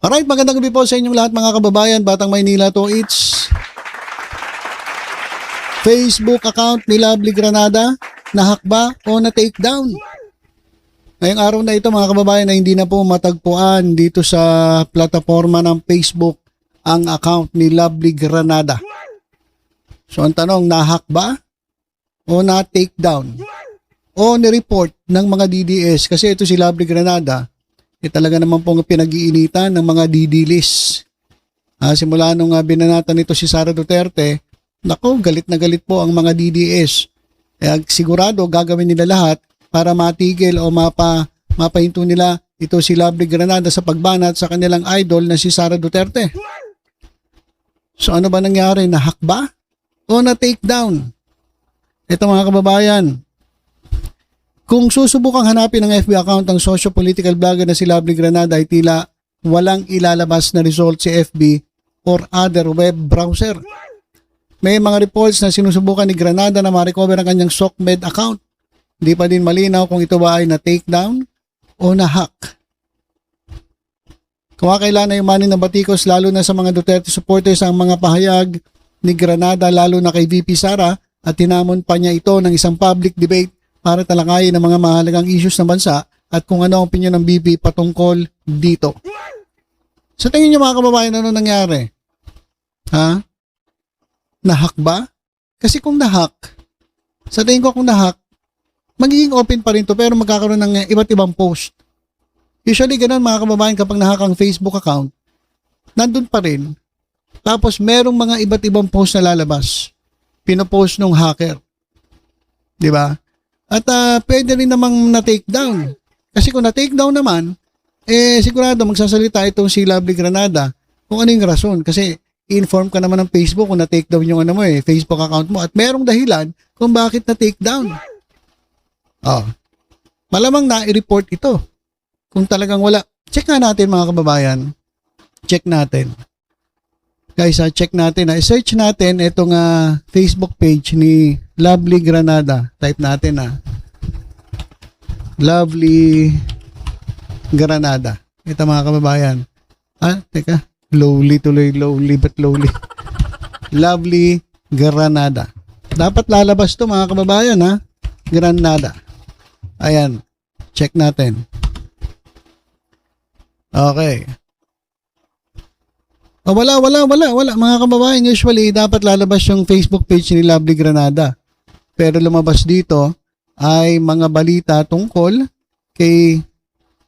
Alright, magandang gabi po sa inyong lahat mga kababayan. Batang Maynila to, it's Facebook account ni Lovely Granada na hakba o na take down. Ngayong araw na ito mga kababayan na hindi na po matagpuan dito sa plataforma ng Facebook ang account ni Lovely Granada. So ang tanong, nahack ba o na take down o ni-report ng mga DDS? Kasi ito si Lovely Granada, talaga naman pong pinag-iinitan ng mga DD list. Simula nung binanatan nito si Sara Duterte, nako, galit na galit po ang mga DDS. Kaya sigurado gagawin nila lahat para matigil o mapahinto nila ito si Lovely Granada sa pagbanat sa kanilang idol na si Sara Duterte. So ano ba nangyari? Nahack ba o na take down? Ito mga kababayan, kung susubukang hanapin ng FB account ng socio-political blogger na si Lovely Granada ay tila walang ilalabas na result si FB or other web browser. May mga reports na sinusubukan ni Granada na ma-recover ang kanyang SOCMED account. Hindi pa din malinaw kung ito ba ay na-take down o na-hack. Kumakailan na yung manin ng batikos lalo na sa mga Duterte supporters ang mga pahayag ni Granada lalo na kay VP Sara at tinamon pa niya ito ng isang public debate para talakayin ang mga mahalagang issues ng bansa at kung ano ang opinion ng BP patungkol dito. Sa tingin niyo mga kababayan, ano nangyari? Nahack ba? Kasi kung nahack, sa tingin ko kung nahack, magiging open pa rin to pero magkakaroon ng iba't ibang post. Usually ganun mga kababayan kapag nahack ang Facebook account, nandun pa rin. Tapos merong mga iba't ibang post na lalabas. Pinopost ng hacker. Di ba? At pwede rin namang na-take down. Kasi kung na-take down naman, sigurado magsasalita itong si Lovely Granada kung ano yung rason. Kasi inform ka naman ng Facebook kung na-take down yung Facebook account mo. At merong dahilan kung bakit na-take down. Malamang na-report ito. Kung talagang wala. Check nga natin mga kababayan. Check natin. Guys, check natin. I-search natin itong Facebook page ni Lovely Granada. Type natin Lovely Granada. Ito mga kababayan. Teka. Lowly tuloy. Lowly but lowly. Lovely Granada. Dapat lalabas to mga kababayan Granada. Ayan. Check natin. Okay. Wala mga kababayan, usually dapat lalabas yung Facebook page ni Lovely Granada. Pero lumabas dito ay mga balita tungkol kay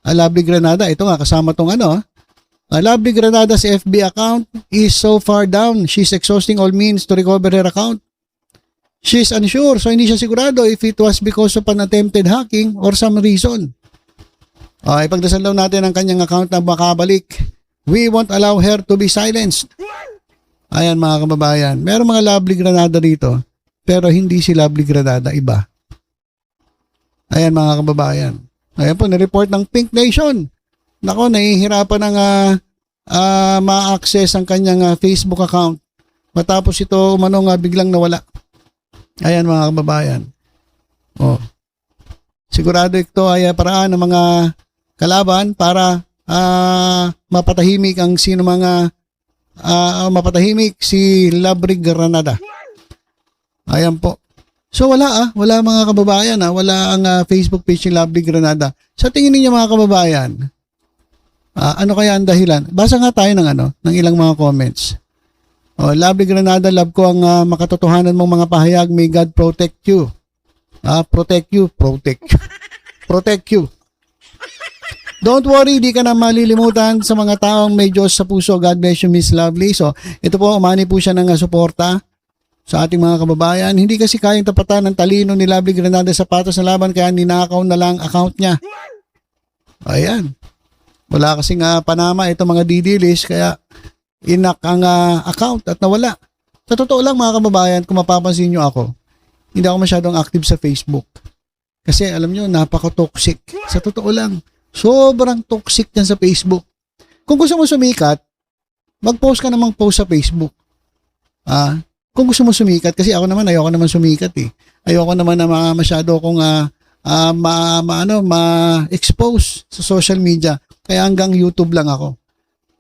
Lovely Granada. Ito nga kasama tong Lovely Granada's FB account is so far down. She's exhausting all means to recover her account. She's unsure, so hindi siya sigurado if it was because of an attempted hacking or some reason. Ipagdasal daw natin ang kanyang account na makabalik. We won't allow her to be silenced. Ayan mga kababayan. Meron mga Lovely Granada dito. Pero hindi si Lovely Granada. Iba. Ayan mga kababayan. Ayan po, nireport ng Pink Nation. Nako, nahihirapan ng ma-access ang kanyang Facebook account. Matapos ito, biglang nawala. Ayan mga kababayan. Sigurado ito ay paraan ng mga kalaban para mapatahimik ang mapatahimik si Lovely Granada. Ayan po. So wala mga kababayan wala ang Facebook page ni Lovely Granada. Sa tingin niyo mga kababayan, ano kaya ang dahilan? Basa nga tayo ng ilang mga comments. Lovely Granada, love ko ang makatotohanan mong mga pahayag. May God protect you. Protect you. Don't worry, di ka na malilimutan sa mga taong may Diyos sa puso. God bless you, Miss Lovely. So, ito po, umani po siya ng suporta sa ating mga kababayan. Hindi kasi kayang tapatan ng talino ni Lovely Granada sa patas na laban, kaya ninakaw na lang account niya. Ayan. Wala kasing Panama ito mga DD-list, kaya inak ang account at nawala. Sa totoo lang mga kababayan, kung mapapansin nyo ako, hindi ako masyadong active sa Facebook. Kasi alam nyo, napaka-toxic. Sa totoo lang. Sobrang toxic yan sa Facebook. Kung gusto mo sumikat, mag-post ka namang post sa Facebook. Kung gusto mo sumikat, kasi ako naman, ayoko naman sumikat Ayoko naman na masyado akong ma-expose sa social media. Kaya hanggang YouTube lang ako.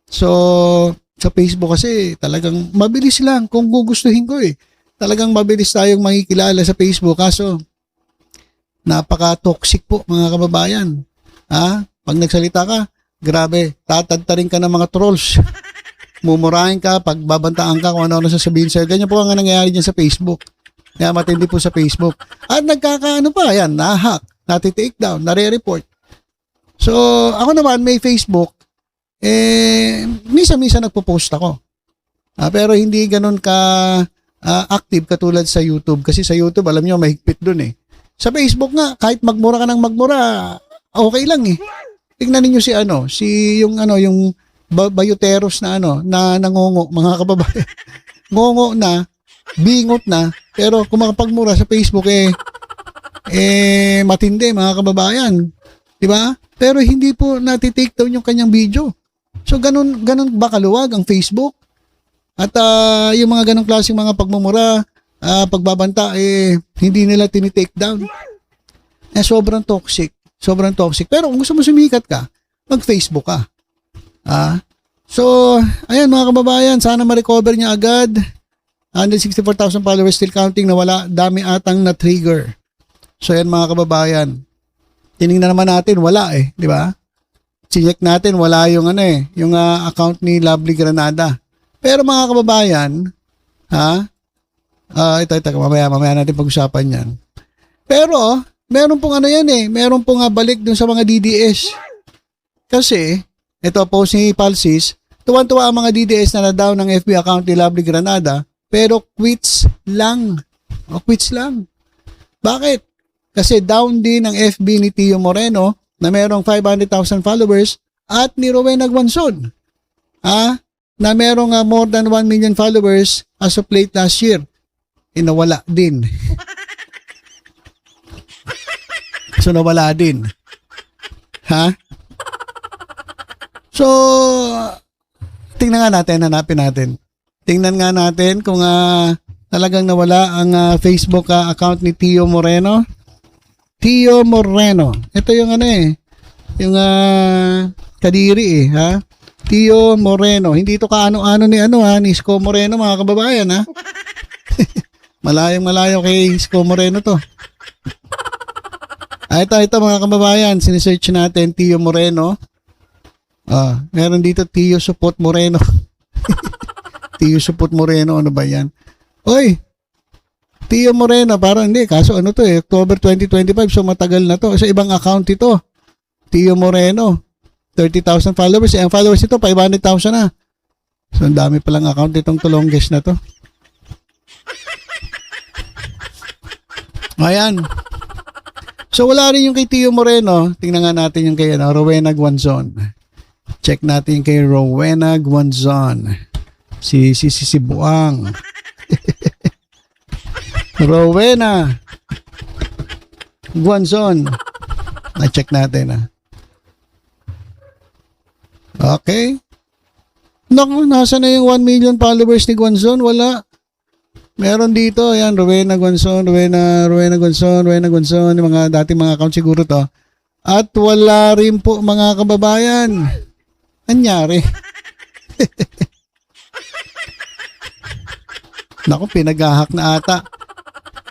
So, sa Facebook kasi talagang mabilis lang kung gugustuhin ko eh. Talagang mabilis tayong makikilala sa Facebook kaso napaka-toxic po mga kababayan. Pag nagsalita ka, grabe, tatadtarin ka ng mga trolls. Mumurahin ka, pagbabantaan ka kung ano-ano sasabihin sa'yo. Ganyan po ang nangyayari dyan sa Facebook. Kaya matindi po sa Facebook. At nagkakaano pa, yan, nahack, nati-take down, nare-report. So, ako naman may Facebook, misa-misa nagpo-post ako. Pero hindi ganun ka active katulad sa YouTube. Kasi sa YouTube, alam nyo, mahigpit dun eh. Sa Facebook nga, kahit magmura ka ng magmura, okay lang eh. Tingnan niyo yung bayuteros na na nangongo, mga kababayan. Ngongo na, bingot na, pero kung makapagmura sa Facebook matindi mga kababayan. 'Di ba? Pero hindi po nati-take down yung kanyang video. So ganun ba kaluwag ang Facebook? At yung mga ganung klaseng mga pagmumura, pagbabanta hindi nila tini-take down. Sobrang toxic. Sobrang toxic. Pero kung gusto mo sumikat ka, mag-Facebook ka. So, ayan mga kababayan, sana ma-recover niya agad. 164,000 followers still counting na wala. Dami atang na-trigger. So, ayan mga kababayan. Tinignan naman natin, wala di ba? Check natin, wala yung yung account ni Lovely Granada. Pero mga kababayan, ito, mamaya natin pag-usapan yan. Pero, meron pong meron pong balik dun sa mga DDS. Kasi, ito post ni Palsis, tuwan-tuwa ang mga DDS na na-down ng FB account ni Lovely Granada, pero quits lang. Quits lang. Bakit? Kasi down din ang FB ni Tio Moreno na merong 500,000 followers at ni Rowena Guanzon, na merong more than 1 million followers as of late last year. Nawala din. So, nawala din. So, tingnan nga natin, hanapin natin. Tingnan nga natin kung talagang nawala ang Facebook account ni Tio Moreno. Tio Moreno. Ito yung yung kadiri Tio Moreno. Hindi ito kaano-ano ni ni Isko Moreno mga kababayan Malayong-malayo kay Isko Moreno to. Ito mga kababayan, sinesearch natin Tio Moreno. Meron dito Tio Supot Moreno. Tio Supot Moreno, ano ba yan? Oy, Tio Moreno, parang hindi. Kaso October 2025, so matagal na to. Sa ibang account ito. Tio Moreno, 30,000 followers. Ang followers ito, 500,000 na. So, ang dami palang account itong tulongges na to. Ayan. So, wala rin yung kay Tio Moreno. Tingnan nga natin yung kay Rowena Guanzon. Check natin yung kay Rowena Guanzon. Si Buang. Rowena Guanzon. Na-check natin Okay. Naku, nasa na yung 1 million followers ni Guanzon? Wala. Meron dito, ayan, Rowena Guanzon, Rowena Guanzon, yung mga dating mga account siguro to. At wala rin po mga kababayan. Anyari? Naku, pinag-hack na ata.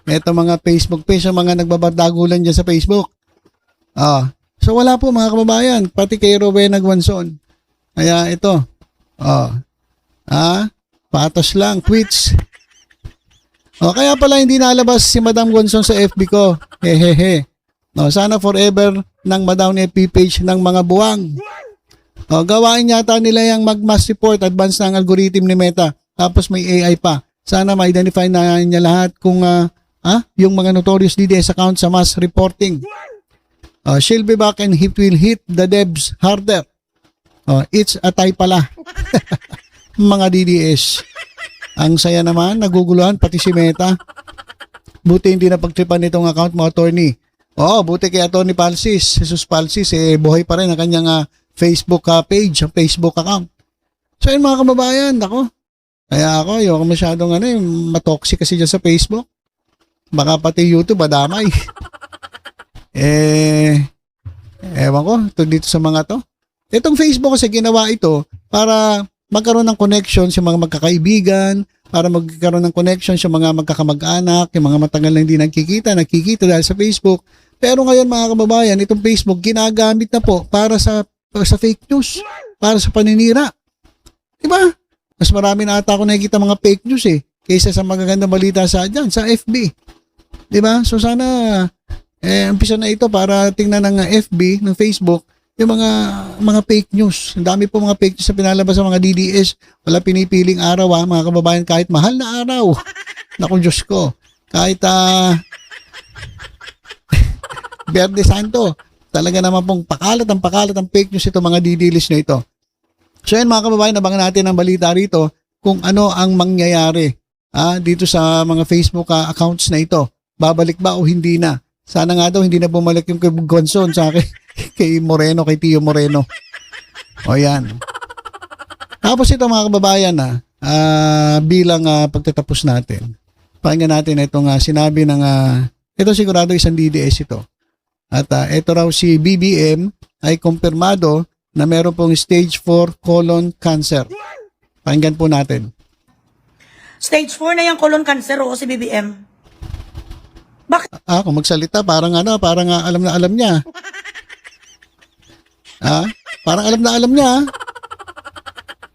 Ito mga Facebook page, mga nagbabardagulan dyan sa Facebook. So wala po mga kababayan, pati kay Rowena Guanzon. Kaya ito. Patos lang, quits. Kaya pala hindi nalabas si Madam Guanzon sa FB ko. Hehehe. Sana forever nang madown FB page ng mga buwang. Gawain yata nila yung mag-mass report, advance na ang algorithm ni Meta. Tapos may AI pa. Sana ma-identify na niya lahat kung yung mga notorious DDS account sa mass reporting. She'll be back and it will hit the devs harder. It's a tie pala. Mga DDS. Ang saya naman, naguguluhan pati si Meta. Buti hindi na pagtripan nitong account mo, attorney. Buti kay attorney Palsis. Jesus Palsis, buhay pa rin ang kanyang Facebook page, Facebook account. So yun mga kababayan, ako. Kaya ako, yung masyadong matoxic kasi dyan sa Facebook. Baka pati YouTube, adamay. Ewan ko, dito sa mga to. Itong Facebook kasi ginawa ito para magkaroon ng connection sa mga magkakaibigan, para magkaroon ng connection sa mga magkakamag-anak, yung mga matagal na hindi nakikita dahil sa Facebook. Pero ngayon mga kababayan, itong Facebook ginagamit na po para sa fake news, para sa paninira. Diba? Mas marami na ata ako nakikita mga fake news kaysa sa magagandang balita sa FB. Diba? So sana umpisa na ito para tingnan ng FB, ng Facebook, yung mga fake news. Ang dami po mga fake news na pinalabas sa mga DDS. Wala pinipiling araw mga kababayan, kahit mahal na araw. Naku Diyos ko. Kahit Berde Santo. Talaga naman pong pakalat ang fake news ito mga DDS na ito. So yan mga kababayan, abangan natin ang balita rito kung ano ang mangyayari dito sa mga Facebook accounts na ito. Babalik ba o hindi na? Sana nga daw hindi na bumalik yung kay Gonzon sa akin, kay Moreno, kay Tio Moreno. O yan. Tapos ito mga kababayan bilang pagtatapos natin. Pakinggan natin itong sinabi ng ito sigurado isang DDS ito. At ito raw si BBM ay kumpirmado na meron pong stage 4 colon cancer. Pakinggan po natin. Stage 4 na yung colon cancer o si BBM. Bakit? Kung magsalita, parang alam na alam niya. Parang alam na alam niya.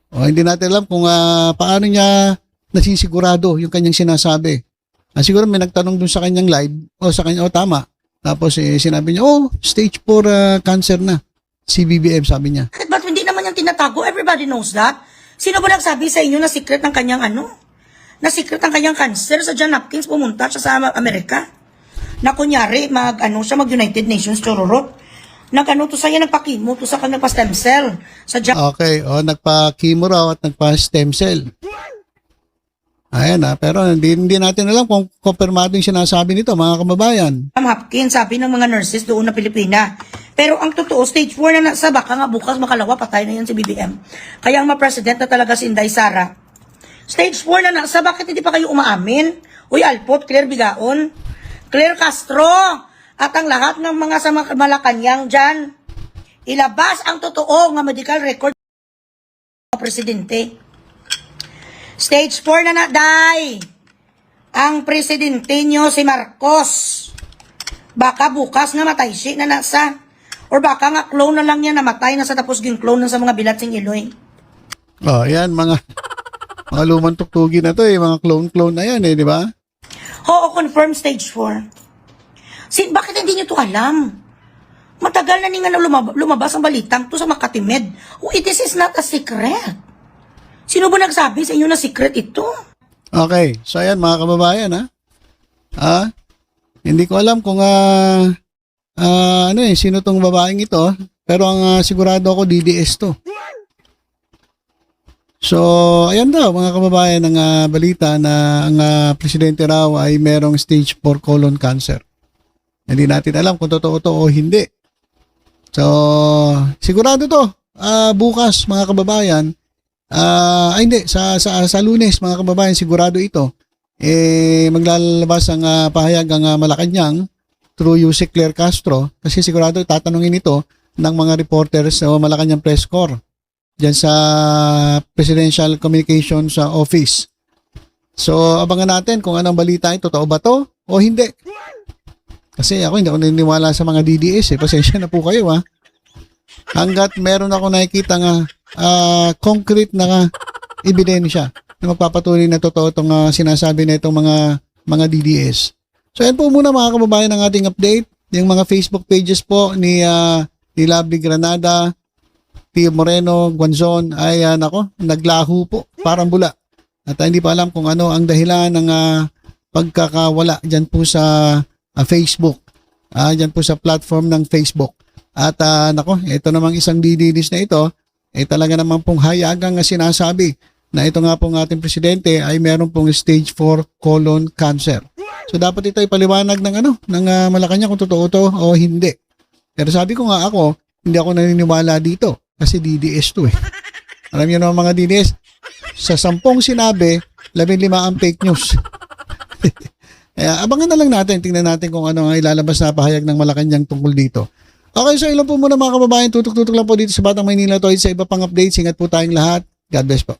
O, hindi natin alam kung paano niya nasisigurado yung kanyang sinasabi. Siguro may nagtanong dun sa kanyang live, tama. Tapos sinabi niya, stage 4 cancer na. Si BBM, sabi niya. Ba't hindi naman yung tinatago? Everybody knows that. Sino ba nagsabi sa inyo na secret ng kanyang Na secret ng kanyang cancer? Sa John Hopkins pumunta siya sa Amerika. Na kunyari, mag-United Nations, chororot. To sa'yo, nagpa-chemo, to sa kanyang pa-stem cell. Okay, nagpa-chemo raw at nagpa-stem cell. Ayan pero hindi natin alam kung kumpirmado yung sinasabi nito, mga kababayan. Hopkins, sabi ng mga nurses doon na Pilipina. Pero ang totoo, stage 4 na nasa, baka nga bukas makalawa, patay na yan si BBM. Kaya ang ma-president na talaga si Inday Sara. Stage 4 na nasa, bakit hindi pa kayo umaamin? Uy, Alpot, Claire Bigaon, Claire Castro, at ang lahat ng mga sa Malacanang dyan, ilabas ang totoo nga medical record ng presidente. Stage 4 na day. Ang presidente nyo si Marcos. Baka bukas nga matay siya na nasa. Or baka nga clone na lang yan namatay na sa tapos ging clone na sa mga bilat sing Iloy. Yan mga lumang tuktugin na to mga clone na yan di ba? Oo, confirm stage 4. Bakit hindi nyo to alam? Matagal na nga lumabas ang balitang to sa Makatimed. This is not a secret. Sino ba nagsabi sa inyo na secret ito? Okay, so ayan mga kababayan hindi ko alam kung sino tong babaeng ito, pero ang sigurado ako DDS to. So, ayan daw mga kababayan ng balita na ang presidente raw ay merong stage 4 colon cancer. Hindi natin alam kung totoo to o hindi. So, sigurado to. Bukas mga kababayan, hindi, sa Lunes mga kababayan, sigurado ito. Maglalabas ang pahayag ang Malacanang through Yusek Claire Castro kasi sigurado tatanungin ito ng mga reporters sa Malacanang Press Corps dyan sa Presidential Communications Office. So, abangan natin kung anong balita ito. Totoo ba to o hindi? Kasi ako hindi ako naniniwala sa mga DDS Pasensya na po kayo Hanggat meron ako nakikita nga concrete na ebidensya na magpapatuloy na totoo itong sinasabi na itong mga DDS. So, yan po muna mga kababayan ng ating update. Yung mga Facebook pages po ni Lovely Granada, Tio Moreno, Gonzon ay naglaho po, parang bula. At hindi pa alam kung ano ang dahilan ng pagkakawala dyan po sa Facebook. Dyan po sa platform ng Facebook. At ito namang isang DDS na ito, talaga naman pong hayagang sinasabi na ito nga pong ating presidente ay meron pong stage 4 colon cancer. So dapat ito ipaliwanag ng Malacanang kung totoo to o hindi. Pero sabi ko nga ako, hindi ako naniniwala dito. Kasi DDS to Alam niyo naman mga DDS, sa 10 sinabi, 15 ang fake news. Kaya abangan na lang natin, tingnan natin kung ano ang ilalabas na pahayag ng Malacanang tungkol dito. Okay, so ilan po muna mga kababayan, tutok-tutok lang po dito sa Batang Maynila to sa iba pang updates. Ingat po tayong lahat. God bless po.